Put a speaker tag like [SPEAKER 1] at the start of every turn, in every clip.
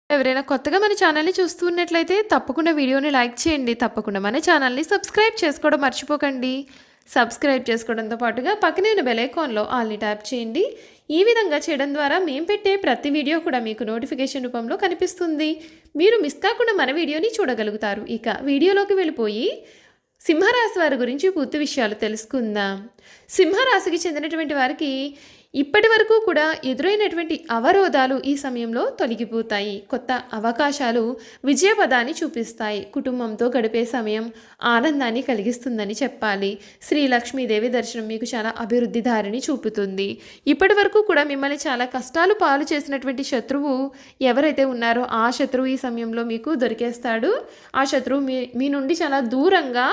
[SPEAKER 1] ఎవరైనా కొత్తగా మన ఛానల్‌ని చూస్తున్నట్లయితే తప్పకుండా వీడియోని లైక్ చేయండి. తప్పకుండా మన ఛానల్‌ని సబ్స్క్రైబ్ చేసుకోవడం మర్చిపోకండి. సబ్స్క్రైబ్ చేసుకోవడంతో పాటుగా పక్కనే ఉన్న బెల్ ఐకాన్‌లో ఆల్‌ని ట్యాప్ చేయండి. ఈ విధంగా చేయడం ద్వారా మేము పెట్టే ప్రతి వీడియో కూడా మీకు నోటిఫికేషన్ రూపంలో కనిపిస్తుంది. మీరు మిస్ కాకుండా మన వీడియోని చూడగలుగుతారు. ఇక వీడియోలోకి వెళ్ళిపోయి సింహరాశి వారి గురించి పూర్తి విషయాలు తెలుసుకుందాం. సింహరాశికి చెందినటువంటి వారికి ఇప్పటి వరకు కూడా ఎదురైనటువంటి అవరోధాలు ఈ సమయంలో తొలగిపోతాయి. కొత్త అవకాశాలు విజయపదాన్ని చూపిస్తాయి. కుటుంబంతో గడిపే సమయం ఆనందాన్ని కలిగిస్తుందని చెప్పాలి. శ్రీ లక్ష్మీదేవి దర్శనం మీకు చాలా అభివృద్ధి దారిని చూపుతుంది. ఇప్పటి వరకు కూడా మిమ్మల్ని చాలా కష్టాలు పాలు చేసినటువంటి శత్రువు ఎవరైతే ఉన్నారో ఆ శత్రువు ఈ సమయంలో మీకు దొరికేస్తాడు. ఆ శత్రువు మీ నుండి చాలా దూరంగా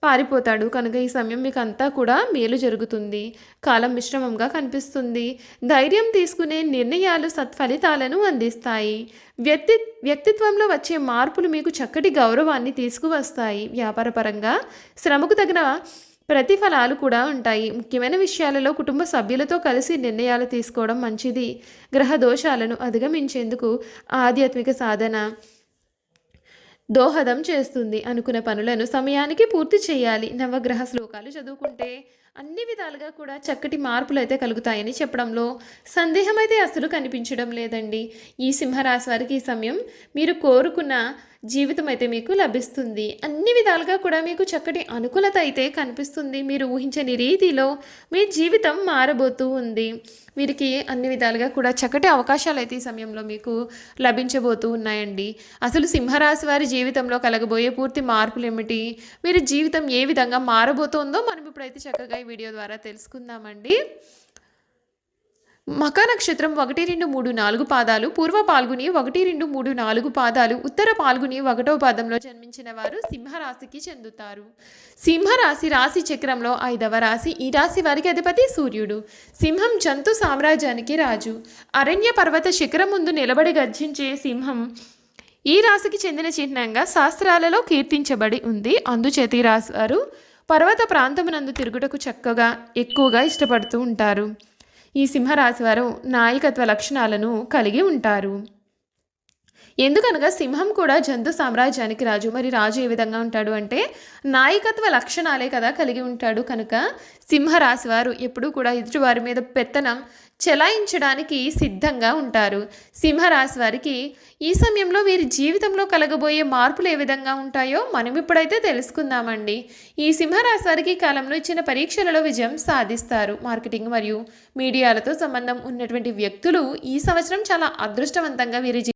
[SPEAKER 1] పారిపోతాడు. కనుక ఈ సమయం మీకు అంతా కూడా మేలు జరుగుతుంది. కాలం మిశ్రమంగా కనిపిస్తుంది. ధైర్యం తీసుకునే నిర్ణయాలు సత్ఫలితాలను అందిస్తాయి. వ్యక్తిత్వంలో వచ్చే మార్పులు మీకు చక్కటి గౌరవాన్ని తీసుకువస్తాయి. వ్యాపారపరంగా శ్రమకు తగిన ప్రతిఫలాలు కూడా ఉంటాయి. ముఖ్యమైన విషయాలలో కుటుంబ సభ్యులతో కలిసి నిర్ణయాలు తీసుకోవడం మంచిది. గ్రహ దోషాలను అధిగమించేందుకు ఆధ్యాత్మిక సాధన దోహదం చేస్తుంది. అనుకున్న పనులను సమయానికి పూర్తి చేయాలి. నవగ్రహ శ్లోకాలు చదువుకుంటే అన్ని విధాలుగా కూడా చక్కటి మార్పులు అయితే కలుగుతాయని చెప్పడంలో సందేహం అయితే అసలు కనిపించడం లేదండి. ఈ సింహరాశి వారికి ఈ సమయం మీరు కోరుకున్న జీవితం అయితే మీకు లభిస్తుంది. అన్ని విధాలుగా కూడా మీకు చక్కటి అనుకూలత అయితే కనిపిస్తుంది. మీరు ఊహించని రీతిలో మీ జీవితం మారబోతూ ఉంది. వీరికి అన్ని విధాలుగా కూడా చక్కటి అవకాశాలు అయితే ఈ సమయంలో మీకు లభించబోతూ ఉన్నాయండి. అసలు సింహరాశి వారి జీవితంలో కలగబోయే పూర్తి మార్పులు ఏమిటి, వీరి జీవితం ఏ విధంగా మారబోతోందో మనం ఇప్పుడైతే చక్కగా ఈ వీడియో ద్వారా తెలుసుకుందామండి. మఖ నక్షత్రం 1, 2, 3, 4 పాదాలు, పూర్వ పాల్గుని 1, 2, 3, 4 పాదాలు, ఉత్తర పాల్గుని 1వ పాదంలో జన్మించిన వారు సింహరాశికి చెందుతారు. సింహరాశి రాశి చక్రంలో 5వ రాశి. ఈ రాశి వారికి అధిపతి సూర్యుడు. సింహం జంతు సామ్రాజ్యానికి రాజు. అరణ్య పర్వత శిఖరం ముందు నిలబడి గర్జించే సింహం ఈ రాశికి చెందిన చిహ్నంగా శాస్త్రాలలో కీర్తించబడి ఉంది. అందుచేత ఈ రాశి వారు పర్వత ప్రాంతమునందు తిరుగుటకు ఎక్కువగా ఇష్టపడుతూ ఉంటారు. ఈ సింహరాశి వారు నాయకత్వ లక్షణాలను కలిగి ఉంటారు. ఎందుకనగా సింహం కూడా జంతు సామ్రాజ్యానికి రాజు. మరి రాజు ఏ విధంగా ఉంటాడు అంటే నాయకత్వ లక్షణాలే కదా కలిగి ఉంటాడు. కనుక సింహరాశి వారు ఎప్పుడూ కూడా ఎదుటివారి మీద పెత్తనం చెలాయించడానికి సిద్ధంగా ఉంటారు. సింహరాశి వారికి ఈ సమయంలో వీరి జీవితంలో కలగబోయే మార్పులు ఏ విధంగా ఉంటాయో మనం ఇప్పుడైతే తెలుసుకుందామండి. ఈ సింహరాశి వారికి కాలంలో ఇచ్చిన పరీక్షలలో విజయం సాధిస్తారు. మార్కెటింగ్ మరియు మీడియాలతో సంబంధం ఉన్నటువంటి వ్యక్తులు ఈ సంవత్సరం చాలా అదృష్టవంతంగా వీరి